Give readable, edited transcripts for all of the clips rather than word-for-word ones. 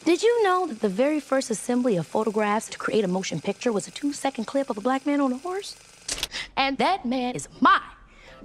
Did you know that the very first assembly of photographs to create a motion picture was a 2-second clip of a black man on a horse? And that man is my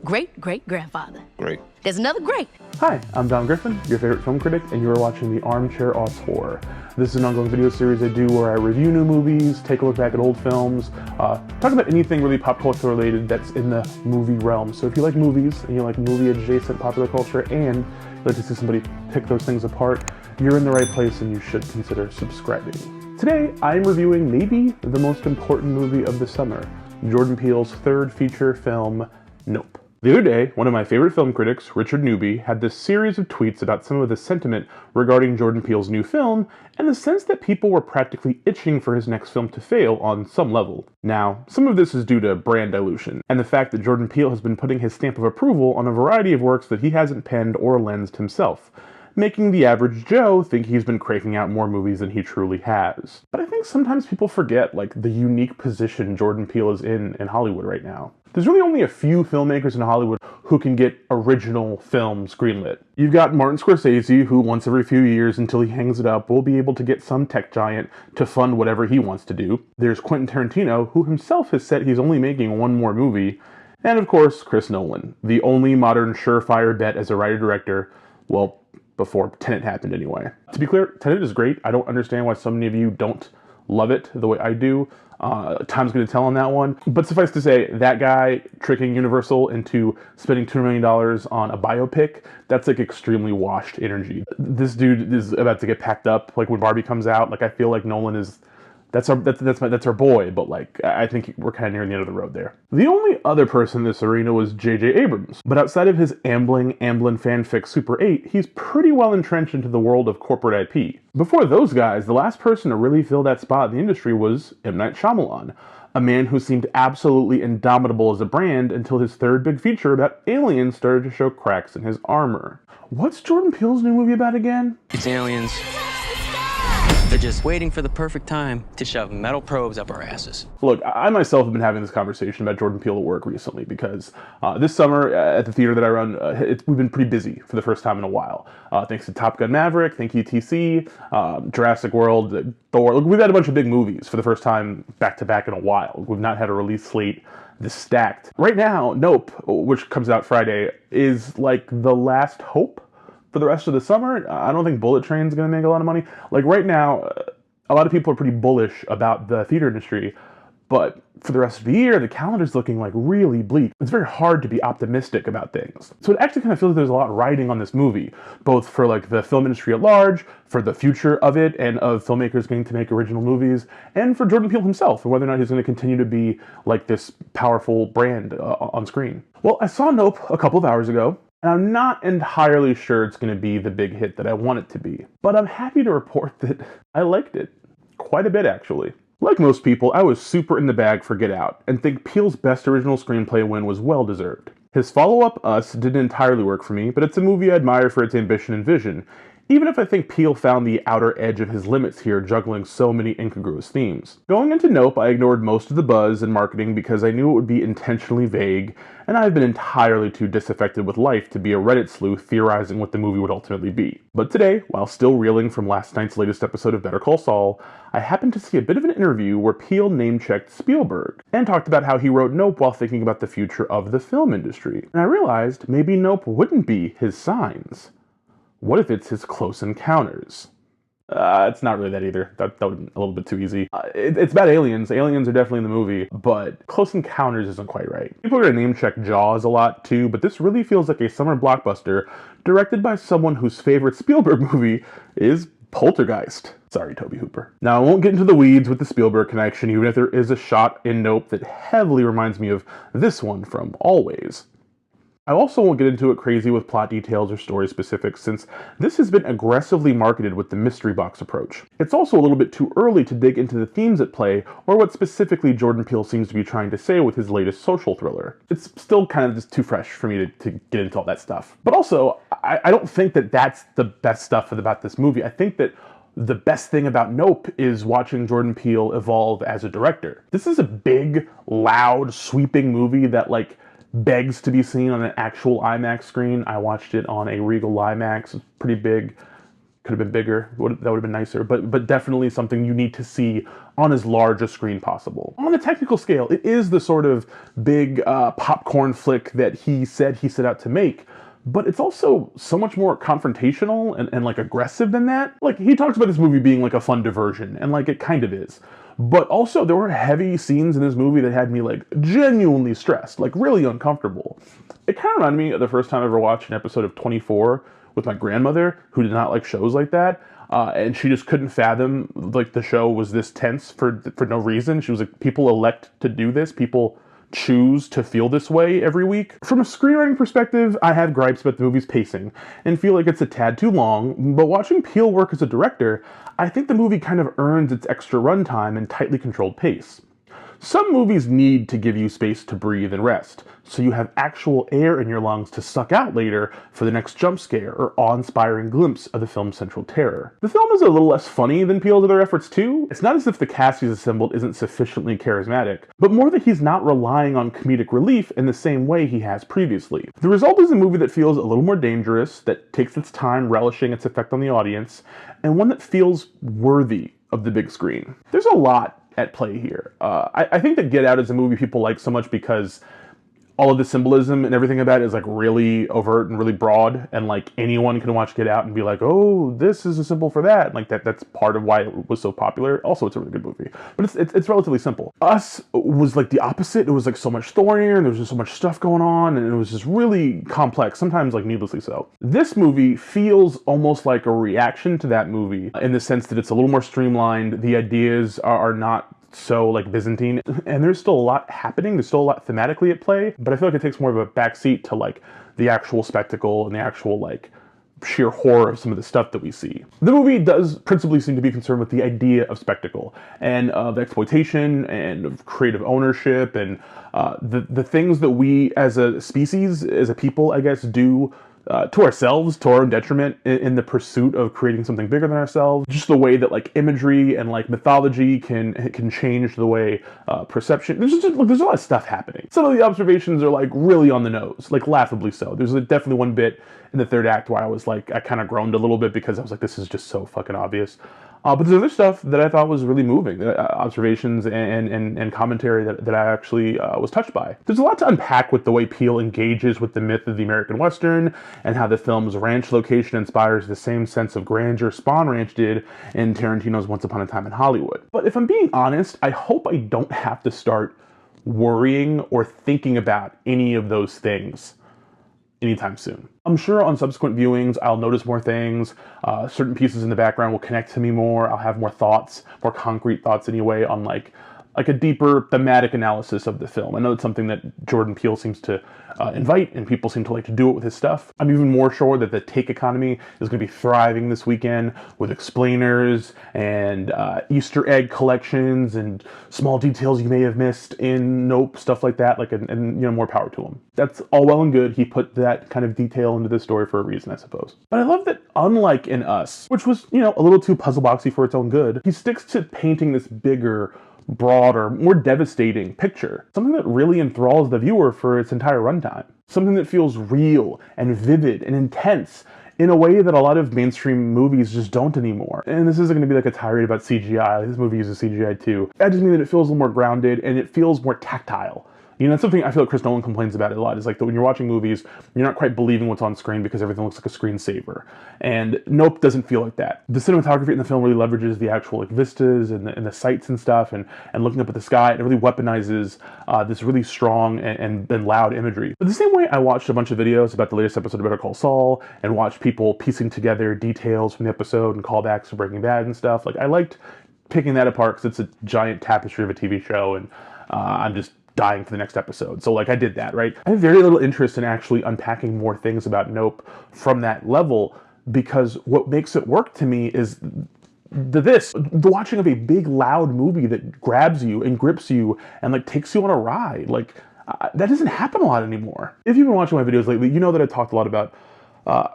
great-great-grandfather. Great. There's another great. Hi, I'm Dom Griffin, your favorite film critic, and you are watching the Armchair Auteur. This is an ongoing video series I do where I review new movies, take a look back at old films, talk about anything really pop culture related that's in the movie realm. So if you like movies, and you like movie-adjacent popular culture, and you like to see somebody pick those things apart, you're in the right place and you should consider subscribing. Today, I'm reviewing maybe the most important movie of the summer, Jordan Peele's third feature film, Nope. The other day, one of my favorite film critics, Richard Newby, had this series of tweets about some of the sentiment regarding Jordan Peele's new film, and the sense that people were practically itching for his next film to fail on some level. Now, some of this is due to brand dilution, and the fact that Jordan Peele has been putting his stamp of approval on a variety of works that he hasn't penned or lensed himself, making the average Joe think he's been cranking out more movies than he truly has. But I think sometimes people forget, the unique position Jordan Peele is in Hollywood right now. There's really only a few filmmakers in Hollywood who can get original films greenlit. You've got Martin Scorsese, who once every few years until he hangs it up will be able to get some tech giant to fund whatever he wants to do. There's Quentin Tarantino, who himself has said he's only making one more movie. And of course, Chris Nolan, the only modern surefire bet as a writer-director, well, before Tenet happened anyway. To be clear, Tenet is great. I don't understand why so many of you don't love it the way I do. Time's going to tell on that one. But suffice to say, that guy tricking Universal into spending $2 million on a biopic, that's extremely washed energy. This dude is about to get packed up. When Barbie comes out, I feel like Nolan is... That's our boy, but I think we're kind of near the end of the road there. The only other person in this arena was J.J. Abrams, but outside of his Amblin fanfic Super 8, he's pretty well entrenched into the world of corporate IP. Before those guys, the last person to really fill that spot in the industry was M. Night Shyamalan, a man who seemed absolutely indomitable as a brand until his third big feature about aliens started to show cracks in his armor. What's Jordan Peele's new movie about again? It's aliens. They're just waiting for the perfect time to shove metal probes up our asses. Look, I myself have been having this conversation about Jordan Peele at work recently because this summer at the theater that I run, we've been pretty busy for the first time in a while. Thanks to Top Gun Maverick, thank you TC, Jurassic World, Thor. Look, we've had a bunch of big movies for the first time back-to-back in a while. We've not had a release slate this stacked. Right now, Nope, which comes out Friday, is the last hope for the rest of the summer. I don't think Bullet Train's gonna make a lot of money. Right now, a lot of people are pretty bullish about the theater industry, but for the rest of the year, the calendar's looking really bleak. It's very hard to be optimistic about things. So it actually kind of feels like there's a lot riding on this movie, both for the film industry at large, for the future of it, and of filmmakers getting to make original movies, and for Jordan Peele himself, and whether or not he's gonna continue to be this powerful brand on screen. Well, I saw Nope a couple of hours ago, and I'm not entirely sure it's going to be the big hit that I want it to be. But I'm happy to report that I liked it. Quite a bit, actually. Like most people, I was super in the bag for Get Out, and think Peele's best original screenplay win was well-deserved. His follow-up, Us, didn't entirely work for me, but it's a movie I admire for its ambition and vision, even if I think Peele found the outer edge of his limits here, juggling so many incongruous themes. Going into Nope, I ignored most of the buzz and marketing because I knew it would be intentionally vague, and I've been entirely too disaffected with life to be a Reddit sleuth theorizing what the movie would ultimately be. But today, while still reeling from last night's latest episode of Better Call Saul, I happened to see a bit of an interview where Peele name-checked Spielberg, and talked about how he wrote Nope while thinking about the future of the film industry. And I realized maybe Nope wouldn't be his Signs. What if it's his Close Encounters? It's not really that either. That would be a little bit too easy. It's about aliens. Aliens are definitely in the movie, but Close Encounters isn't quite right. People are going to name-check Jaws a lot too, but this really feels like a summer blockbuster directed by someone whose favorite Spielberg movie is Poltergeist. Sorry, Toby Hooper. Now, I won't get into the weeds with the Spielberg connection, even if there is a shot in Nope that heavily reminds me of this one from Always. I also won't get into it crazy with plot details or story specifics, since this has been aggressively marketed with the mystery box approach. It's also a little bit too early to dig into the themes at play, or what specifically Jordan Peele seems to be trying to say with his latest social thriller. It's still kind of just too fresh for me to get into all that stuff. But also, I don't think that that's the best stuff about this movie. I think that the best thing about Nope is watching Jordan Peele evolve as a director. This is a big, loud, sweeping movie that begs to be seen on an actual IMAX screen. I watched it on a Regal IMAX. It's pretty big. Could have been bigger. That would have been nicer. But definitely something you need to see on as large a screen possible. On a technical scale, it is the sort of big popcorn flick that he said he set out to make. But it's also so much more confrontational and like aggressive than that. Like, he talks about this movie being like a fun diversion, and like it kind of is. But also there were heavy scenes in this movie that had me like genuinely stressed, like really uncomfortable. It kind of reminded me of the first time I ever watched an episode of 24 with my grandmother, who did not like shows like that. And she just couldn't fathom like the show was this tense for no reason. She was like, people elect to do this. People choose to feel this way every week. From a screenwriting perspective, I have gripes about the movie's pacing and feel like it's a tad too long, but watching Peele work as a director, I think the movie kind of earns its extra runtime and tightly controlled pace. Some movies need to give you space to breathe and rest, so you have actual air in your lungs to suck out later for the next jump scare or awe-inspiring glimpse of the film's central terror. The film is a little less funny than Peele's other efforts too. It's not as if the cast he's assembled isn't sufficiently charismatic, but more that he's not relying on comedic relief in the same way he has previously. The result is a movie that feels a little more dangerous, that takes its time relishing its effect on the audience, and one that feels worthy of the big screen. There's a lot at play here. I think that Get Out is a movie people like so much because all of the symbolism and everything about it is like really overt and really broad, and like anyone can watch Get Out and be like, oh, this is a symbol for that. And like that's part of why it was so popular. Also, it's a really good movie, but it's relatively simple. Us was like the opposite. It was like so much thornier, and there was just so much stuff going on, and it was just really complex, sometimes like needlessly so. This movie feels almost like a reaction to that movie in the sense that it's a little more streamlined. The ideas are not so like Byzantine, and there's still a lot happening. There's still a lot thematically at play, but I feel like it takes more of a backseat to like the actual spectacle and the actual like sheer horror of some of the stuff that we see. The movie does principally seem to be concerned with the idea of spectacle and of exploitation and of creative ownership and the things that we as a species, as a people, I guess, do to ourselves, to our own detriment, in the pursuit of creating something bigger than ourselves. Just the way that like imagery and like mythology can change the way perception. There's a lot of stuff happening. Some of the observations are like really on the nose, like laughably so. There's definitely one bit in the third act where I was like, I kind of groaned a little bit because I was like, this is just so fucking obvious. But there's other stuff that I thought was really moving, observations and commentary that I actually was touched by. There's a lot to unpack with the way Peele engages with the myth of the American Western, and how the film's ranch location inspires the same sense of grandeur Spawn Ranch did in Tarantino's Once Upon a Time in Hollywood. But if I'm being honest, I hope I don't have to start worrying or thinking about any of those things anytime soon. I'm sure on subsequent viewings, I'll notice more things. Certain pieces in the background will connect to me more. I'll have more thoughts, more concrete thoughts anyway, on like a deeper thematic analysis of the film. I know it's something that Jordan Peele seems to invite, and people seem to like to do it with his stuff. I'm even more sure that the take economy is going to be thriving this weekend with explainers and Easter egg collections and small details you may have missed in Nope, stuff like that. Like, and you know, more power to him. That's all well and good. He put that kind of detail into the story for a reason, I suppose. But I love that, unlike in Us, which was, you know, a little too puzzle boxy for its own good, he sticks to painting this bigger, broader, more devastating picture. Something that really enthralls the viewer for its entire runtime. Something that feels real and vivid and intense in a way that a lot of mainstream movies just don't anymore. And this isn't going to be like a tirade about CGI. This movie uses CGI too. I just mean that it feels a little more grounded and it feels more tactile. You know, that's something I feel like Chris Nolan complains about it a lot, is like that when you're watching movies, you're not quite believing what's on screen because everything looks like a screensaver. And Nope doesn't feel like that. The cinematography in the film really leverages the actual like vistas and the sights and stuff, and looking up at the sky. It really weaponizes this really strong and loud imagery. But the same way I watched a bunch of videos about the latest episode of Better Call Saul and watched people piecing together details from the episode and callbacks to Breaking Bad and stuff, like I liked picking that apart because it's a giant tapestry of a TV show, and I'm just dying for the next episode. So like I did that, right? I have very little interest in actually unpacking more things about Nope from that level, because what makes it work to me is the watching of a big loud movie that grabs you and grips you and like takes you on a ride. Like that doesn't happen a lot anymore. If you've been watching my videos lately, you know that I talked a lot about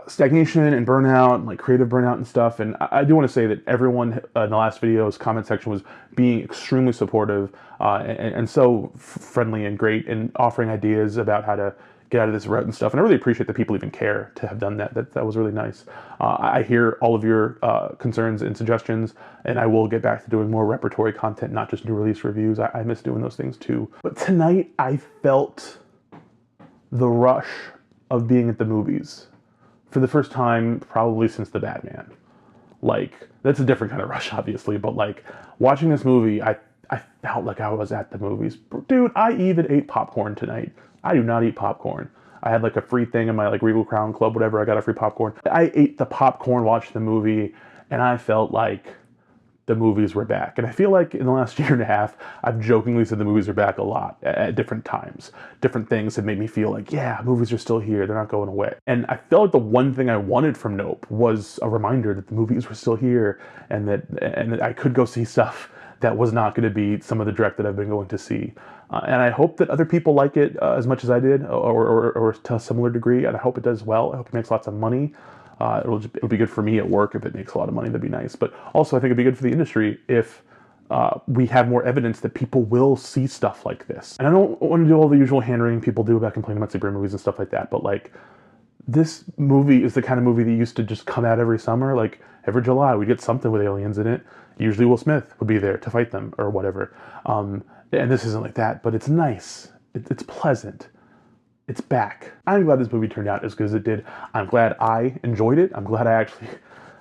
stagnation and burnout and like creative burnout and stuff. And I do want to say that everyone in the last video's comment section was being extremely supportive and so friendly and great, and offering ideas about how to, get out of this rut and stuff. And I really appreciate that people even care to have done that. That was really nice. I hear all of your concerns and suggestions, and I will get back to doing more repertory content, not just new release reviews. I miss doing those things too. But tonight I felt the rush of being at the movies for the first time probably since The Batman. Like, that's a different kind of rush, obviously, but like watching this movie, I felt like I was at the movies. Dude, I even ate popcorn tonight. I do not eat popcorn. I had like a free thing in my like Regal Crown Club, whatever, I got a free popcorn. I ate the popcorn, watched the movie, and I felt like the movies were back. And I feel like in the last year and a half, I've jokingly said the movies are back a lot at different times. Different things have made me feel like, yeah, movies are still here, they're not going away. And I felt like the one thing I wanted from Nope was a reminder that the movies were still here and that I could go see stuff that was not going to be some of the direct that I've been going to see. And I hope that other people like it as much as I did, or to a similar degree, and I hope it does well. I hope it makes lots of money. It'll be good for me at work if it makes a lot of money. That'd be nice. But also, I think it'd be good for the industry if we have more evidence that people will see stuff like this. And I don't want to do all the usual hand-wringing people do about complaining about superhero movies and stuff like that, but like, this movie is the kind of movie that used to just come out every summer. Like, every July, we'd get something with aliens in it. Usually Will Smith would be there to fight them or whatever. And this isn't like that, but it's nice. It's pleasant. It's back. I'm glad this movie turned out as good as it did. I'm glad I enjoyed it. I'm glad I actually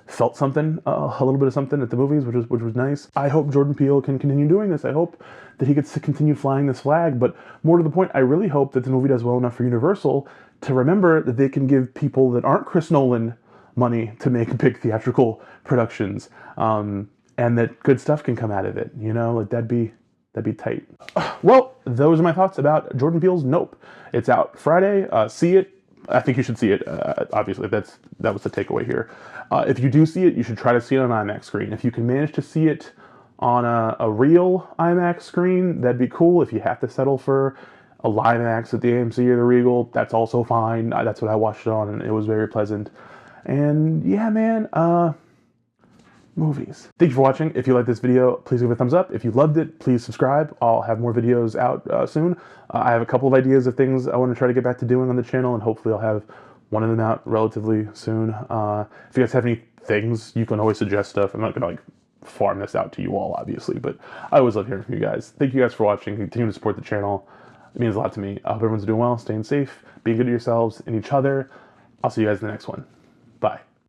felt something, a little bit of something at the movies, which was nice. I hope Jordan Peele can continue doing this. I hope that he gets to continue flying this flag. But more to the point, I really hope that the movie does well enough for Universal to remember that they can give people that aren't Chris Nolan money to make big theatrical productions, and that good stuff can come out of it. You know, like that'd be tight. Well, those are my thoughts about Jordan Peele's Nope. It's out Friday. See it. I think you should see it. Obviously, that was the takeaway here. If you do see it, you should try to see it on an IMAX screen. If you can manage to see it on a real IMAX screen, that'd be cool. If you have to settle for a live IMAX at the AMC or the Regal, that's also fine. That's what I watched it on, and it was very pleasant. And yeah, man, movies. Thank you for watching. If you liked this video, please give it a thumbs up. If you loved it, please subscribe. I'll have more videos out soon. I have a couple of ideas of things I want to try to get back to doing on the channel, and hopefully I'll have one of them out relatively soon. If you guys have any things, you can always suggest stuff. I'm not gonna like farm this out to you all, obviously, but I always love hearing from you guys. Thank you guys for watching. Continue to support the channel. It means a lot to me. I hope everyone's doing well, staying safe, being good to yourselves and each other. I'll see you guys in the next one. Bye.